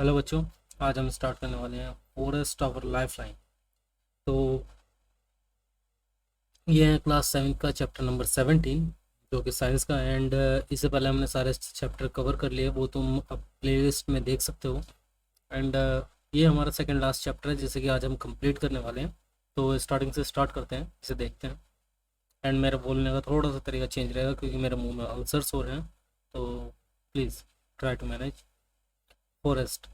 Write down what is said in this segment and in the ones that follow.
Hello बच्चों। आज हम स्टार्ट करने वाले हैं फॉरेस्ट ऑफ लाइफ लाइन। तो ये है क्लास 7 का चैप्टर नंबर 17 जो कि साइंस का। एंड इससे पहले हमने सारे चैप्टर कवर कर लिए, वो तुम अब प्लेलिस्ट में देख सकते हो। एंड ये हमारा सेकंड लास्ट चैप्टर है जिसे कि आज हम कंप्लीट करने वाले हैं। तो स्टार्टिंग से स्टार्ट करते हैं, इसे देखते हैं। एंड मेरा बोलने का थोड़ा सा तरीका चेंज रहेगा क्योंकि मेरे मुंह में अल्सर्स हो रहे हैं, तो please try to manage. Forest,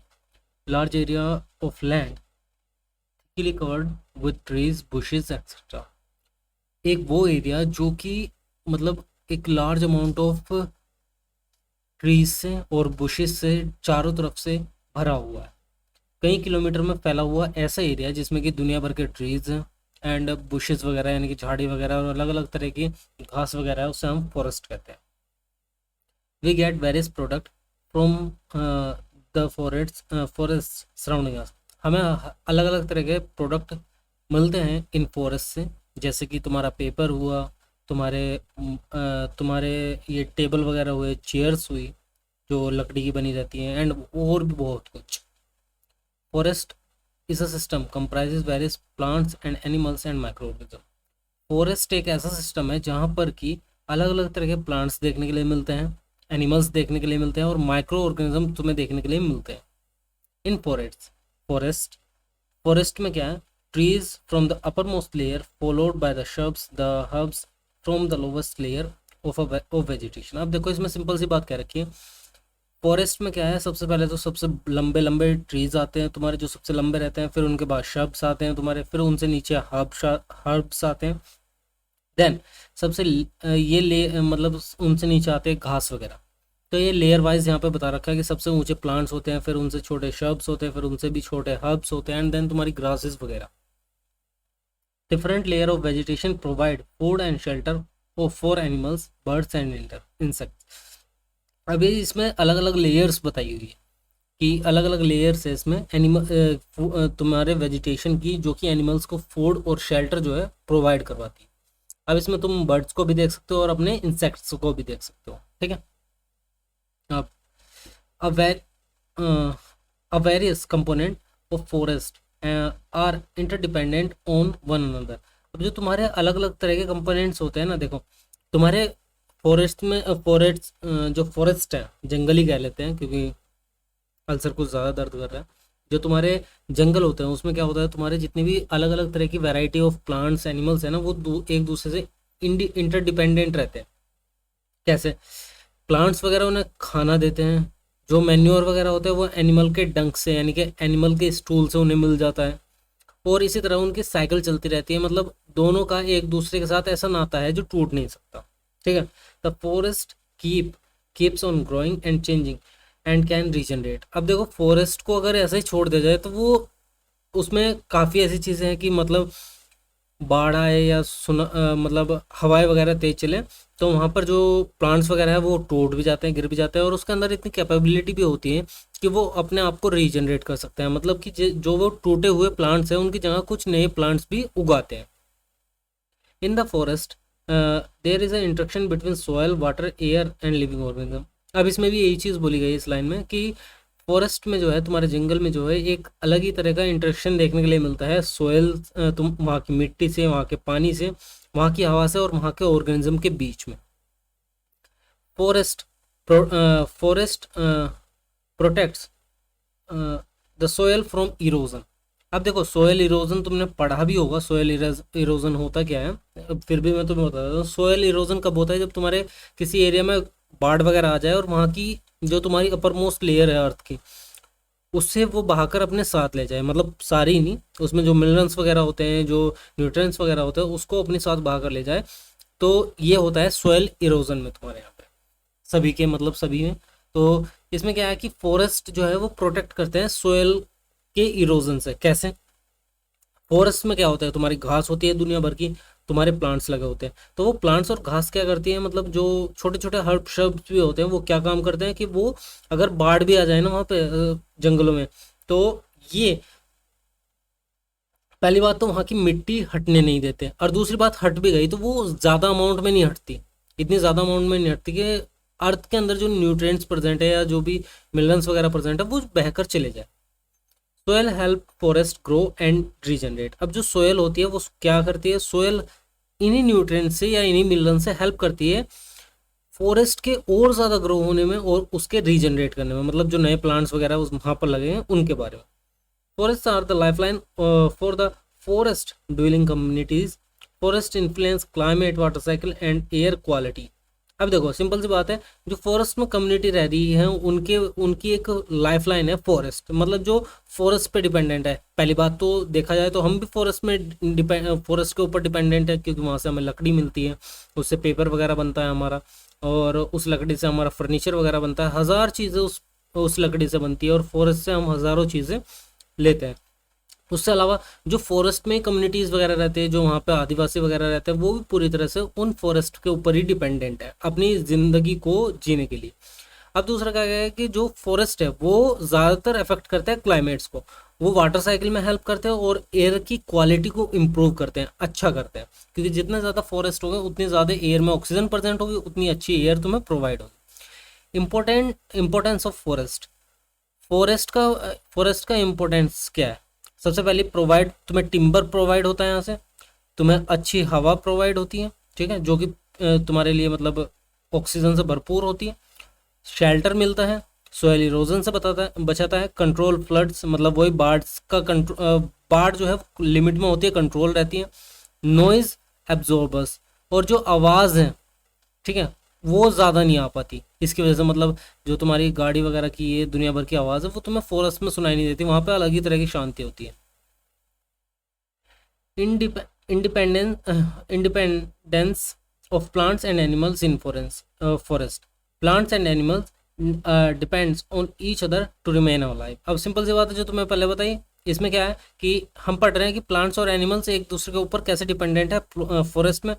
large area of land thickly covered with trees, bushes, etc. एक वो एरिया जो कि मतलब एक लार्ज अमाउंट ऑफ ट्रीज से और बुशेस से चारों तरफ से भरा हुआ है। कई किलोमीटर में फैला हुआ ऐसा एरिया जिसमें कि दुनिया भर के ट्रीज एंड बुशेस वगैरह यानी कि झाड़ी वगैरह और अलग अलग तरह की घास वगैरह है, उससे हम फॉरेस्ट कहते हैं। We get various product from the forest surrounding us. हमें अलग अलग तरह के प्रोडक्ट मिलते हैं इन फॉरेस्ट से, जैसे कि तुम्हारा पेपर हुआ, तुम्हारे ये टेबल वगैरह हुए, चेयर्स हुई जो लकड़ी की बनी रहती हैं, एंड और भी बहुत कुछ। Forest is a system comprises various plants and animals and microorganism. Forest एक ऐसा सिस्टम है जहाँ पर कि अलग अलग तरह के प्लांट्स देखने के लिए मिलते हैं, एनिमल्स देखने के लिए मिलते हैं और माइक्रो ऑर्गेनिज्म तुम्हें देखने के लिए मिलते हैं इन फॉरेस्ट फॉरेस्ट में क्या है? Trees from the upper most layer followed by the शब्स the herbs from the lowest layer of vegetation. अब देखो इसमें सिंपल सी बात कह रखी है। फॉरेस्ट में क्या है, सबसे पहले तो सबसे लंबे लंबे ट्रीज आते हैं तुम्हारे, जो सबसे लंबे रहते हैं। फिर उनके बाद शब्स आते हैं तुम्हारे, फिर उनसे नीचे हर्ब्स आते हैं। देन सबसे ये ले मतलब उनसे नीचे आते हैं घास वगैरह। तो ये लेयर वाइज यहाँ पे बता रखा है कि सबसे ऊंचे प्लांट्स होते हैं, फिर उनसे छोटे शर्ब्स होते हैं, फिर उनसे भी छोटे हर्ब्स होते हैं, एंड देन तुम्हारी ग्रासेस वगैरह। Different layer of vegetation provide food and shelter for animals, birds and insects. अभी इसमें अलग अलग लेयर्स बताई हुई है कि अलग अलग लेयर्स है इसमें तुम्हारे वेजिटेशन की, जो कि एनिमल्स को फूड और शेल्टर जो है प्रोवाइड करवाती है। अब इसमें तुम बर्ड्स को भी देख सकते हो और अपने इंसेक्ट्स को भी देख सकते हो, ठीक है। अब a, var- a various component of forest are interdependent on one another। अब जो तुम्हारे अलग अलग तरह के कंपोनेंट्स होते हैं ना, देखो तुम्हारे फॉरेस्ट में जो फॉरेस्ट है, जंगल ही कह लेते हैं क्योंकि अल्सर कुछ ज़्यादा दर्द कर रहा है। जो तुम्हारे जंगल होते हैं उसमें क्या होता है, तुम्हारे जितने भी अलग अलग तरह की वैरायटी ऑफ प्लांट्स एनिमल्स है ना, वो एक दूसरे से इंटरडिपेंडेंट रहते हैं। कैसे? प्लांट्स वगैरह उन्हें खाना देते हैं, जो मैन्योर वगैरह होता है वो एनिमल के डंक से यानी कि एनिमल के स्टूल से उन्हें मिल जाता है। और इसी तरह उनकी साइकिल चलती रहती है, मतलब दोनों का एक दूसरे के साथ ऐसा नाता है जो टूट नहीं सकता, ठीक है। The forest keeps on growing and changing and can regenerate. अब देखो फॉरेस्ट को अगर ऐसे ही छोड़ दिया जाए तो वो उसमें काफ़ी ऐसी चीज़ें हैं कि मतलब बाढ़ आए या मतलब हवाएं वगैरह तेज चले तो वहाँ पर जो प्लांट्स वगैरह है वो टूट भी जाते हैं, गिर भी जाते हैं, और उसके अंदर इतनी कैपेबिलिटी भी होती है कि वो अपने आप को रीजनरेट कर सकते हैं। मतलब कि जो वो टूटे हुए प्लांट्स हैं उनकी जगह कुछ नए प्लांट्स भी उगाते हैं। In the forest there is a interaction between soil, water, air and living organism. अब इसमें भी यही चीज़ बोली गई है इस लाइन में कि फॉरेस्ट में जो है, तुम्हारे जंगल में जो है, एक अलग ही तरह का इंटरेक्शन देखने के लिए मिलता है सॉयल, तुम वहाँ की मिट्टी से, वहाँ के पानी से, वहाँ की हवा से और वहाँ के ऑर्गेनिज्म के बीच में। Forest forest protects the soil from erosion. अब देखो सोयल इरोजन तुमने पढ़ा भी होगा, सोयल इरोजन होता क्या है। अब फिर भी मैं तुम्हें बता देता हूँ, सोयल इरोजन कब होता है? जब तुम्हारे किसी एरिया में बाढ़ वगैरह आ जाए और वहाँ की जो तुम्हारी अपर मोस्ट लेयर है अर्थ की, उससे वो बहाकर अपने साथ ले जाए, मतलब सारी ही नहीं, उसमें जो मिनरल्स वगैरह होते हैं, जो न्यूट्रिएंट्स वगैरह होते हैं, उसको अपने साथ बहाकर ले जाए। तो ये होता है सोयल इरोजन में तुम्हारे यहाँ पे, सभी के मतलब सभी में। तो इसमें क्या है कि फॉरेस्ट जो है वो प्रोटेक्ट करते हैं सोयल के इरोजन से। कैसे? फॉरेस्ट में क्या होता है, तुम्हारी घास होती है दुनिया भर की, तुम्हारे प्लांट्स लगे होते हैं। तो वो प्लांट्स और घास क्या करती है, मतलब जो छोटे छोटे हर्ब शब्द भी होते हैं वो क्या काम करते हैं कि वो अगर बाढ़ भी आ जाए ना वहाँ पे जंगलों में, तो ये पहली बात तो वहाँ की मिट्टी हटने नहीं देते, और दूसरी बात हट भी गई तो वो ज़्यादा अमाउंट में नहीं हटती, इतनी ज़्यादा अमाउंट में नहीं हटती कि अर्थ के अंदर जो न्यूट्रिएंट्स प्रेजेंट है या जो भी मिनरल्स वगैरह प्रेजेंट है वो बहकर चले जाए। Soil help forest grow and regenerate. अब जो सोयल होती है वो क्या करती है, सोयल इन्हीं न्यूट्रिएंट से या इन्हीं मिनरल से हेल्प करती है फॉरेस्ट के और ज़्यादा ग्रो होने में और उसके रीजनरेट करने में, मतलब जो नए प्लांट्स वगैरह उस वहाँ पर लगे हैं उनके बारे में। Forest are the lifeline for the forest dwelling communities. Forest influence climate, water cycle and air quality. अब देखो सिंपल सी बात है, जो फॉरेस्ट में कम्युनिटी रह रही है उनके उनकी एक लाइफलाइन है फॉरेस्ट, मतलब जो फॉरेस्ट पे डिपेंडेंट है। पहली बात तो देखा जाए तो हम भी फॉरेस्ट में फॉरेस्ट के ऊपर डिपेंडेंट है, क्योंकि वहाँ से हमें लकड़ी मिलती है, उससे पेपर वगैरह बनता है हमारा, और उस लकड़ी से हमारा फर्नीचर वगैरह बनता है, हज़ार चीज़ें उस लकड़ी से बनती है, और फॉरेस्ट से हम हज़ारों चीज़ें लेते हैं। उससे अलावा जो फॉरेस्ट में कम्युनिटीज़ वगैरह रहते हैं, जो वहाँ पे आदिवासी वगैरह रहते हैं, वो भी पूरी तरह से उन फॉरेस्ट के ऊपर ही डिपेंडेंट है अपनी ज़िंदगी को जीने के लिए। अब दूसरा क्या है कि जो फॉरेस्ट है वो ज़्यादातर अफेक्ट करता है क्लाइमेट्स को, वो वाटर साइकिल में हेल्प करते हैं और एयर की क्वालिटी को इम्प्रूव करते हैं, अच्छा करते हैं, क्योंकि जितने ज़्यादा फॉरेस्ट होंगे उतनी ज़्यादा एयर में ऑक्सीजन प्रेजेंट होगी, उतनी अच्छी एयर तुम्हें प्रोवाइड होगी। Importance of forest. फॉरेस्ट का इम्पोर्टेंस क्या है? सबसे पहले प्रोवाइड, तुम्हें टिम्बर प्रोवाइड होता है यहाँ से, तुम्हें अच्छी हवा प्रोवाइड होती है, ठीक है, जो कि तुम्हारे लिए मतलब ऑक्सीजन से भरपूर होती है। शेल्टर मिलता है, सोयल इरोजन से बचाता है। कंट्रोल फ्लड्स, मतलब वही बाढ़ जो है लिमिट में होती है, कंट्रोल रहती है। नॉइज एब्जॉर्बर्स, और जो आवाज़ है, ठीक है, वो ज़्यादा नहीं आ पाती, इसकी वजह से मतलब जो तुम्हारी गाड़ी वगैरह की ये दुनिया भर की आवाज़ है वो तुम्हें फॉरेस्ट में सुनाई नहीं देती, वहाँ पे अलग ही तरह की शांति होती है। Independence of plants and animals in forest. Plants and animals depends on each other to remain alive. अब सिंपल सी बात है जो तुम्हें पहले बताई, इसमें क्या है कि हम पढ़ रहे हैं कि प्लांट्स और एनिमल्स एक दूसरे के ऊपर कैसे डिपेंडेंट है फॉरेस्ट में।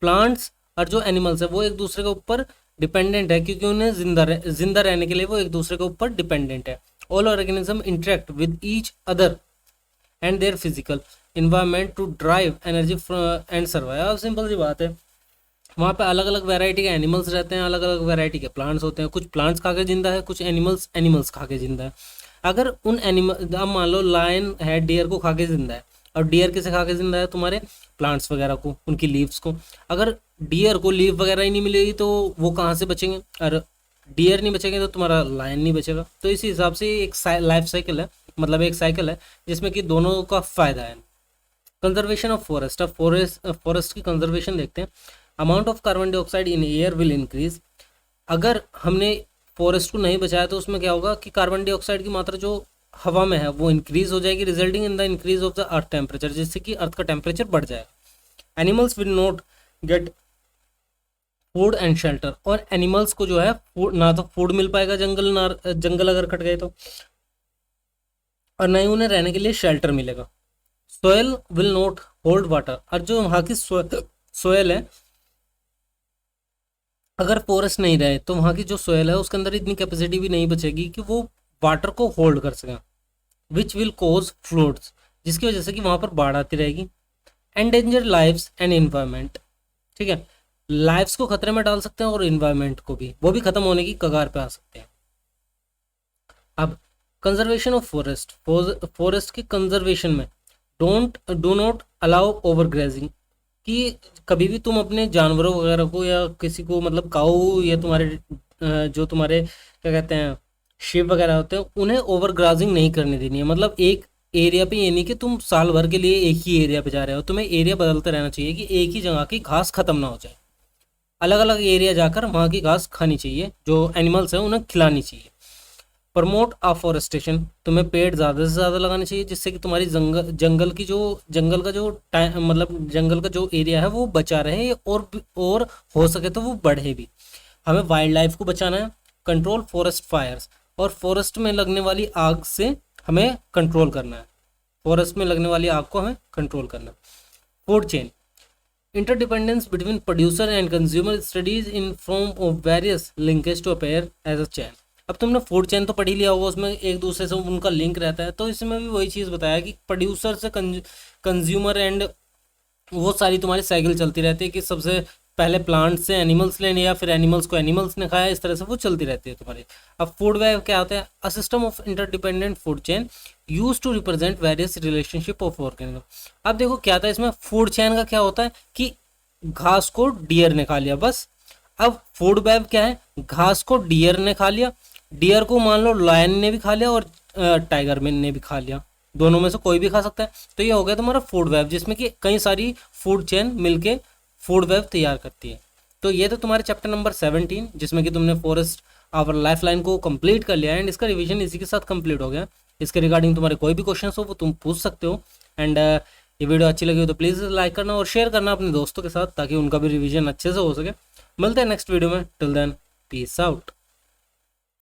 प्लांट्स और जो एनिमल्स है वो एक दूसरे के ऊपर डिपेंडेंट है, क्योंकि उन्हें जिंदा रहने के लिए वो एक दूसरे के ऊपर डिपेंडेंट है। All organism interact with each other and their physical environment to drive energy and survive. अब सिंपल सी बात है, वहाँ पे अलग अलग वैरायटी के एनिमल्स रहते हैं, अलग अलग वैरायटी के प्लांट्स होते हैं, कुछ प्लांट्स खा के जिंदा है, कुछ एनिमल्स खा के जिंदा है। अगर उन एनिमल, अब मान लो लायन है डियर को खा के जिंदा है, और डियर किसे खा के जिंदा है? तुम्हारे प्लांट्स वगैरह को, उनकी लीव्स को। अगर डियर को लीव वगैरह ही नहीं मिलेगी तो वो कहाँ से बचेंगे, और डियर नहीं बचेंगे तो तुम्हारा लायन नहीं बचेगा। तो इसी हिसाब से एक लाइफ साइकिल है, मतलब एक साइकिल है जिसमें कि दोनों का फायदा है। Conservation of forest. अब फॉरेस्ट की कंजर्वेशन देखते हैं। Amount of carbon dioxide in air will increase. अगर हमने फॉरेस्ट को नहीं बचाया तो उसमें क्या होगा कि कार्बन डाइऑक्साइड की मात्रा जो हवा में है वो इंक्रीज हो जाएगी, resulting in the increase of the earth temperature, जिससे कि अर्थ का टेम्परेचर बढ़ जाएगा। Animals will not get food and shelter. और एनिमल्स को जो है ना तो फूड मिल पाएगा जंगल अगर कट गए तो, और ना ही उन्हें रहने के लिए शेल्टर मिलेगा। Soil will not hold water. और जो वहाँ की सोयल है, अगर फॉरेस्ट नहीं रहे तो वहाँ की जो सोयल है उसके अंदर इतनी कैपेसिटी भी नहीं बचेगी कि वो वाटर को होल्ड कर सकें, विच विल कोज फ्लड्स, जिसकी वजह से कि वहाँ पर बाढ़ आती रहेगी। एंडेंजर लाइव्स एंड इन्वायरमेंट, ठीक है, लाइव्स को खतरे में डाल सकते हैं और इन्वायरमेंट को भी, वो भी खत्म होने की कगार पे आ सकते हैं। अब कंजर्वेशन ऑफ फॉरेस्ट। फॉरेस्ट के कंजर्वेशन में do not allow over grazing, कि कभी भी तुम अपने जानवरों वगैरह को या किसी को, मतलब काऊ या तुम्हारे जो तुम्हारे क्या कहते हैं शिप वगैरह होते हैं, उन्हें ओवर ग्राजिंग नहीं करने देनी है। मतलब एक एरिया पे ये नहीं कि तुम साल भर के लिए एक ही एरिया पे जा रहे हो, तुम्हें एरिया बदलते रहना चाहिए कि एक ही जगह की घास खत्म ना हो जाए, अलग अलग एरिया जाकर वहाँ की घास खानी चाहिए, जो एनिमल्स हैं उन्हें खिलानी चाहिए। प्रमोट अफॉरेस्टेशन, तुम्हें पेड़ ज़्यादा से ज़्यादा लगाने चाहिए, जिससे कि तुम्हारी जंगल का जो टाइम, मतलब जंगल का जो एरिया है वो बचा रहे और हो सके तो वो बढ़े भी। हमें वाइल्ड लाइफ को बचाना है। कंट्रोल फॉरेस्ट फायर्स, और फॉरेस्ट में लगने वाली आग से हमें कंट्रोल करना है, फॉरेस्ट में लगने वाली आग को हमें कंट्रोल करना है। Food chain. Interdependence between producer and consumer studies in form of various linkage to appear as a chain. अब तुमने फूड चेन तो पढ़ी लिया होगा, उसमें एक दूसरे से उनका लिंक रहता है, तो इसमें भी वही चीज़ बताया कि प्रोड्यूसर से कंज्यूमर एंड वो सारी तुम्हारी साइकिल चलती रहती है कि सबसे पहले प्लांट्स से एनिमल्स लेने या फिर एनिमल्स को एनिमल्स ने खाया, इस तरह से वो चलती रहती है तुम्हारी। अब फूड वेब क्या होता है? A system of interdependent food chain use to represent various relationship of organism. अब देखो क्या था इसमें, फूड चेन का क्या होता है कि घास को डियर ने खा लिया बस। अब फूड वेब क्या है? घास को डियर ने खा लिया, डियर को मान लो लायन ने भी खा लिया और टाइगर मैन ने भी खा लिया, दोनों में से कोई भी खा सकता है। तो ये हो गया तुम्हारा फूड वेब, जिसमें कि कई सारी फूड चेन मिलके फूड वेब तैयार करती है। तो ये तो तुम्हारे चैप्टर नंबर 17, जिसमें कि तुमने फॉरेस्ट आवर लाइफ लाइन को कंप्लीट कर लिया, एंड इसका रिवीजन इसी के साथ कंप्लीट हो गया। इसके रिगार्डिंग तुम्हारे कोई भी क्वेश्चन हो वो तुम पूछ सकते हो। एंड ये वीडियो अच्छी लगी हो तो प्लीज़ लाइक करना और शेयर करना अपने दोस्तों के साथ, ताकि उनका भी रिवीजन अच्छे से हो सके। मिलते हैं नेक्स्ट वीडियो में, टिल देन पीस आउट।